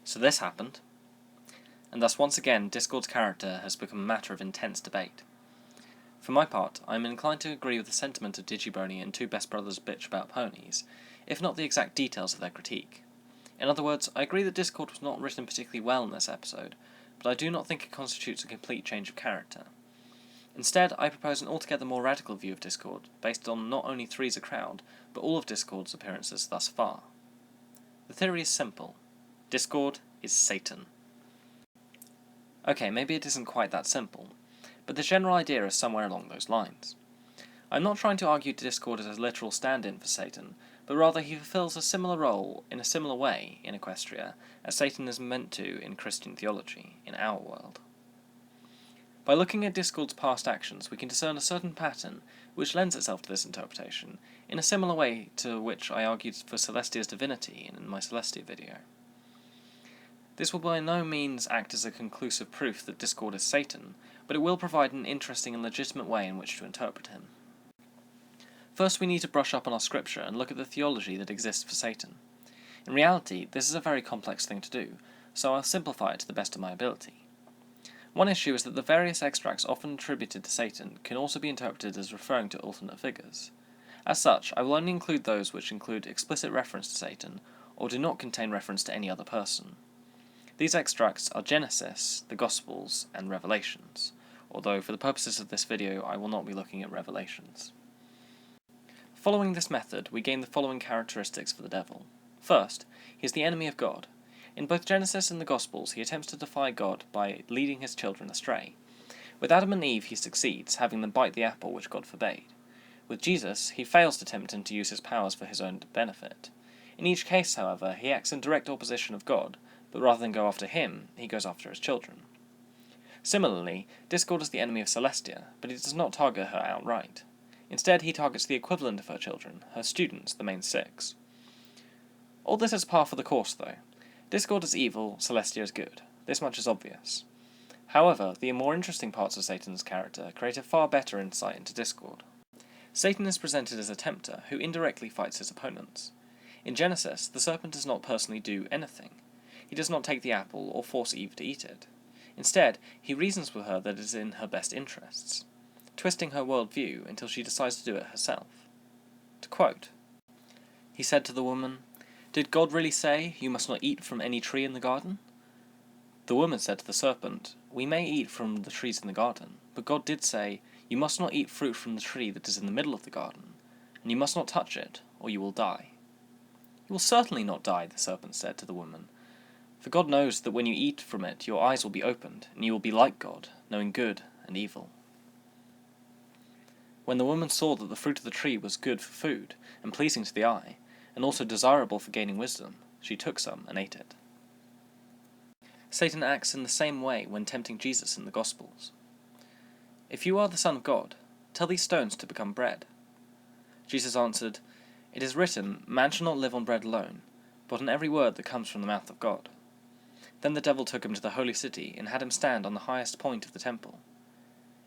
So this happened, and thus once again Discord's character has become a matter of intense debate. For my part, I am inclined to agree with the sentiment of Digibrony and Two Best Brothers Bitch About Ponies, if not the exact details of their critique. In other words, I agree that Discord was not written particularly well in this episode, but I do not think it constitutes a complete change of character. Instead, I propose an altogether more radical view of Discord, based on not only Three's a Crowd, but all of Discord's appearances thus far. The theory is simple. Discord is Satan. Okay, maybe it isn't quite that simple, but the general idea is somewhere along those lines. I'm not trying to argue Discord as a literal stand-in for Satan, but rather he fulfills a similar role in a similar way in Equestria as Satan is meant to in Christian theology, in our world. By looking at Discord's past actions, we can discern a certain pattern which lends itself to this interpretation, in a similar way to which I argued for Celestia's divinity in my Celestia video. This will by no means act as a conclusive proof that Discord is Satan, but it will provide an interesting and legitimate way in which to interpret him. First, we need to brush up on our scripture and look at the theology that exists for Satan. In reality, this is a very complex thing to do, so I'll simplify it to the best of my ability. One issue is that the various extracts often attributed to Satan can also be interpreted as referring to alternate figures. As such, I will only include those which include explicit reference to Satan, or do not contain reference to any other person. These extracts are Genesis, the Gospels, and Revelations, although for the purposes of this video I will not be looking at Revelations. Following this method, we gain the following characteristics for the devil. First, he is the enemy of God. In both Genesis and the Gospels, he attempts to defy God by leading his children astray. With Adam and Eve, he succeeds, having them bite the apple which God forbade. With Jesus, he fails to tempt him to use his powers for his own benefit. In each case, however, he acts in direct opposition of God, but rather than go after him, he goes after his children. Similarly, Discord is the enemy of Celestia, but he does not target her outright. Instead, he targets the equivalent of her children, her students, the main six. All this is par for the course, though. Discord is evil, Celestia is good. This much is obvious. However, the more interesting parts of Satan's character create a far better insight into Discord. Satan is presented as a tempter who indirectly fights his opponents. In Genesis, the serpent does not personally do anything. He does not take the apple or force Eve to eat it. Instead, he reasons with her that it is in her best interests, twisting her worldview until she decides to do it herself. To quote, he said to the woman, "Did God really say, 'You must not eat from any tree in the garden'?" The woman said to the serpent, "We may eat from the trees in the garden, but God did say, 'You must not eat fruit from the tree that is in the middle of the garden, and you must not touch it, or you will die.'" "You will certainly not die," the serpent said to the woman, "for God knows that when you eat from it, your eyes will be opened, and you will be like God, knowing good and evil." When the woman saw that the fruit of the tree was good for food, and pleasing to the eye, and also desirable for gaining wisdom, she took some and ate it. Satan acts in the same way when tempting Jesus in the Gospels. "If you are the Son of God, tell these stones to become bread." Jesus answered, "It is written, 'Man shall not live on bread alone, but on every word that comes from the mouth of God.'" Then the devil took him to the holy city and had him stand on the highest point of the temple.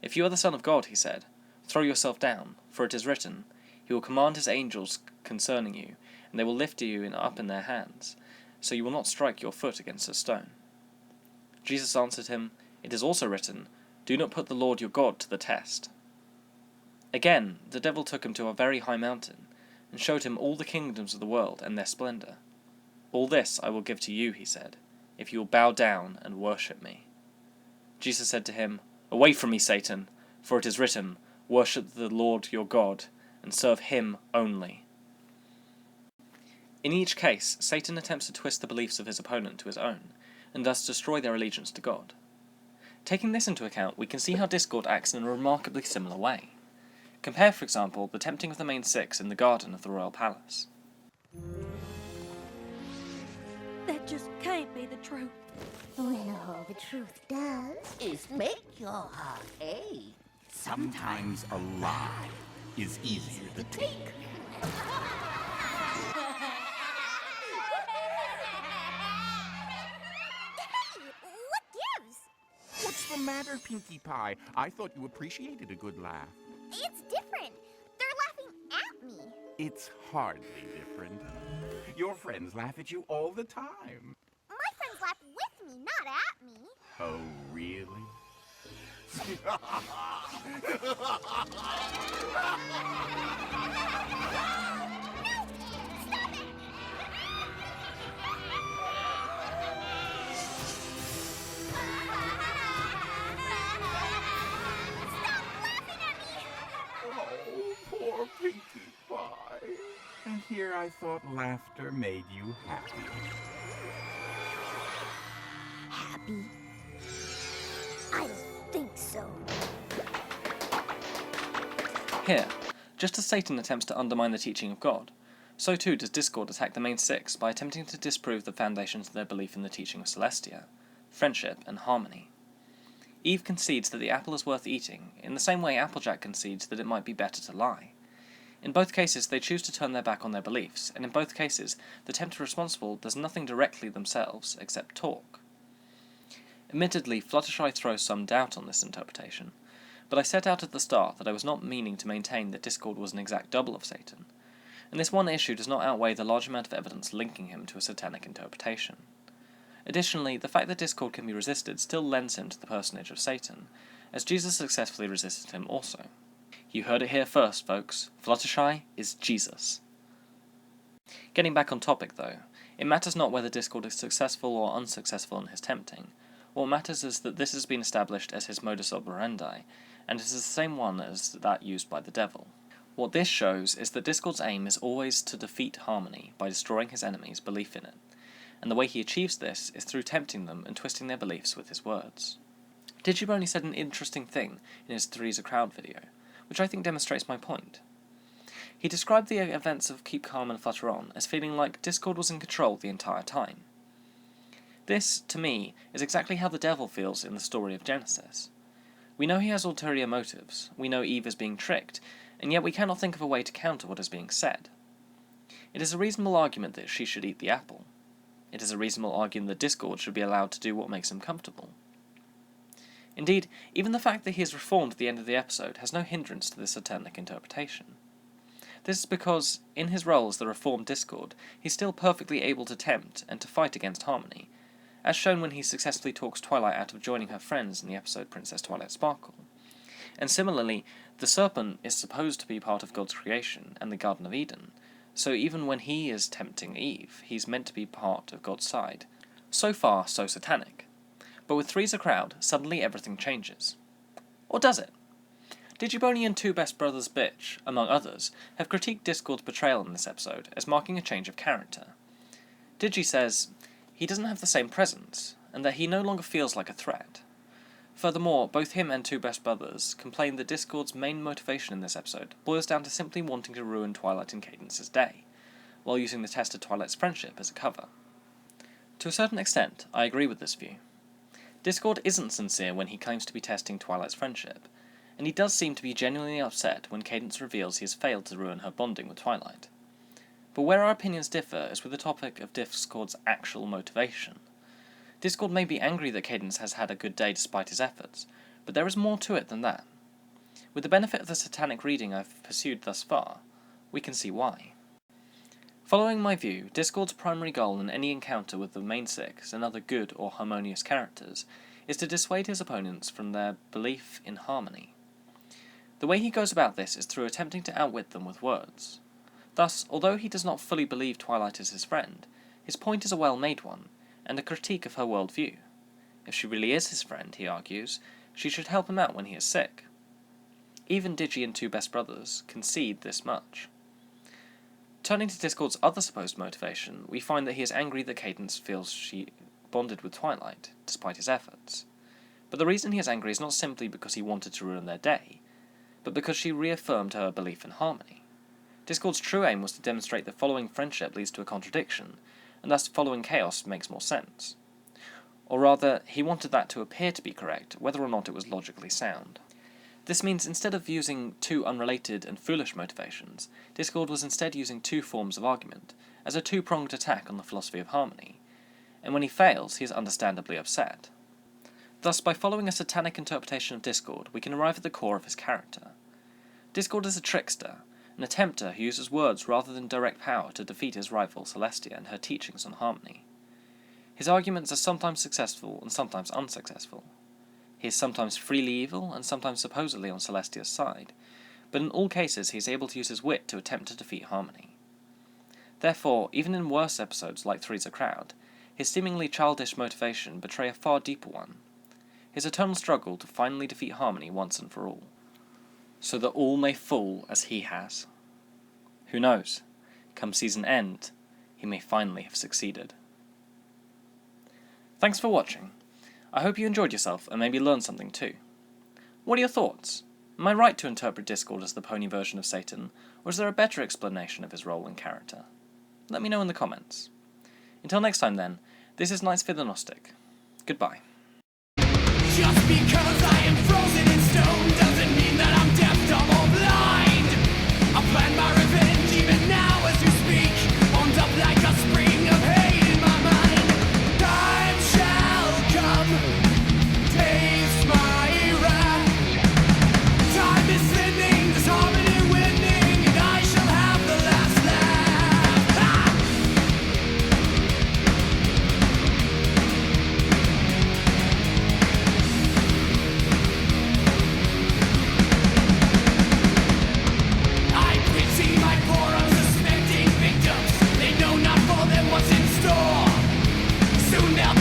"If you are the Son of God," he said, "throw yourself down, for it is written, 'He will command his angels concerning you, and they will lift you up in their hands, so you will not strike your foot against a stone.'" Jesus answered him, "It is also written, 'Do not put the Lord your God to the test.'" Again, the devil took him to a very high mountain, and showed him all the kingdoms of the world and their splendor. "All this I will give to you," he said, "if you will bow down and worship me." Jesus said to him, "Away from me, Satan, for it is written, 'Worship the Lord your God, and serve him only.'" In each case, Satan attempts to twist the beliefs of his opponent to his own, and thus destroy their allegiance to God. Taking this into account, we can see how Discord acts in a remarkably similar way. Compare, for example, the tempting of the main six in the garden of the royal palace. That just can't be the truth. Well, all the truth does is make your heart ache. Sometimes a lie is easier to take. What gives? What's the matter, Pinkie Pie? I thought you appreciated a good laugh. It's different. They're laughing at me. It's hardly different. Your friends laugh at you all the time. My friends laugh silly. Oh, poor Pinkie Pie. And here I thought laughter made you happy. Happy? I don't think so. Here, just as Satan attempts to undermine the teaching of God, so too does Discord attack the main six by attempting to disprove the foundations of their belief in the teaching of Celestia, friendship, and harmony. Eve concedes that the apple is worth eating, in the same way Applejack concedes that it might be better to lie. In both cases, they choose to turn their back on their beliefs, and in both cases, the tempter responsible does nothing directly themselves except talk. Admittedly, Fluttershy throws some doubt on this interpretation, but I set out at the start that I was not meaning to maintain that Discord was an exact double of Satan, and this one issue does not outweigh the large amount of evidence linking him to a satanic interpretation. Additionally, the fact that Discord can be resisted still lends him to the personage of Satan, as Jesus successfully resisted him also. You heard it here first, folks. Fluttershy is Jesus. Getting back on topic, though, it matters not whether Discord is successful or unsuccessful in his tempting. What matters is that this has been established as his modus operandi, and it is the same one as that used by the devil. What this shows is that Discord's aim is always to defeat harmony by destroying his enemies' belief in it, and the way he achieves this is through tempting them and twisting their beliefs with his words. Digibony said an interesting thing in his Three's a Crowd video, which I think demonstrates my point. He described the events of Keep Calm and Flutter On as feeling like Discord was in control the entire time. This, to me, is exactly how the devil feels in the story of Genesis. We know he has ulterior motives, we know Eve is being tricked, and yet we cannot think of a way to counter what is being said. It is a reasonable argument that she should eat the apple. It is a reasonable argument that Discord should be allowed to do what makes him comfortable. Indeed, even the fact that he is reformed at the end of the episode has no hindrance to this satanic interpretation. This is because, in his role as the reformed Discord, he is still perfectly able to tempt and to fight against harmony, as shown when he successfully talks Twilight out of joining her friends in the episode Princess Twilight Sparkle. And similarly, the serpent is supposed to be part of God's creation and the Garden of Eden, so even when he is tempting Eve, he's meant to be part of God's side. So far, so satanic. But with Three's a Crowd, suddenly everything changes. Or does it? Digibony and Two Best Brothers Bitch, among others, have critiqued Discord's portrayal in this episode as marking a change of character. Digi says, he doesn't have the same presence, and that he no longer feels like a threat. Furthermore, both him and Two Best Brothers complain that Discord's main motivation in this episode boils down to simply wanting to ruin Twilight and Cadence's day, while using the test of Twilight's friendship as a cover. To a certain extent, I agree with this view. Discord isn't sincere when he claims to be testing Twilight's friendship, and he does seem to be genuinely upset when Cadence reveals he has failed to ruin her bonding with Twilight. But where our opinions differ is with the topic of Discord's actual motivation. Discord may be angry that Cadence has had a good day despite his efforts, but there is more to it than that. With the benefit of the satanic reading I've pursued thus far, we can see why. Following my view, Discord's primary goal in any encounter with the main six and other good or harmonious characters is to dissuade his opponents from their belief in harmony. The way he goes about this is through attempting to outwit them with words. Thus, although he does not fully believe Twilight is his friend, his point is a well-made one, and a critique of her worldview. If she really is his friend, he argues, she should help him out when he is sick. Even Digi and Two Best Brothers concede this much. Turning to Discord's other supposed motivation, we find that he is angry that Cadence feels she bonded with Twilight, despite his efforts. But the reason he is angry is not simply because he wanted to ruin their day, but because she reaffirmed her belief in harmony. Discord's true aim was to demonstrate that following friendship leads to a contradiction, and thus following chaos makes more sense. Or rather, he wanted that to appear to be correct, whether or not it was logically sound. This means instead of using two unrelated and foolish motivations, Discord was instead using two forms of argument, as a two-pronged attack on the philosophy of harmony, and when he fails, he is understandably upset. Thus, by following a satanic interpretation of Discord, we can arrive at the core of his character. Discord is a trickster, an attempter who uses words rather than direct power to defeat his rival Celestia and her teachings on harmony. His arguments are sometimes successful and sometimes unsuccessful. He is sometimes freely evil, and sometimes supposedly on Celestia's side, but in all cases he is able to use his wit to attempt to defeat Harmony. Therefore, even in worse episodes like Three's a Crowd, his seemingly childish motivation betray a far deeper one, his eternal struggle to finally defeat Harmony once and for all, so that all may fall as he has. Who knows, come season end, he may finally have succeeded. Thanks for watching. I hope you enjoyed yourself and maybe learned something too. What are your thoughts? Am I right to interpret Discord as the pony version of Satan, or is there a better explanation of his role and character? Let me know in the comments. Until next time then, this is Nightsphere the Gnostic. Goodbye. Just because I am frozen in stone doesn't mean that I'm deaf, dumb, or blind. I plan my revenge even now as you speak, warmed up like a spring of hay in my mind. Time shall come, taste my wrath. Time is thinning, there's harmony winning, and I shall have the last laugh. Ha! I pity my poor unsuspecting victims. They know not for them what's in store. Soon they'll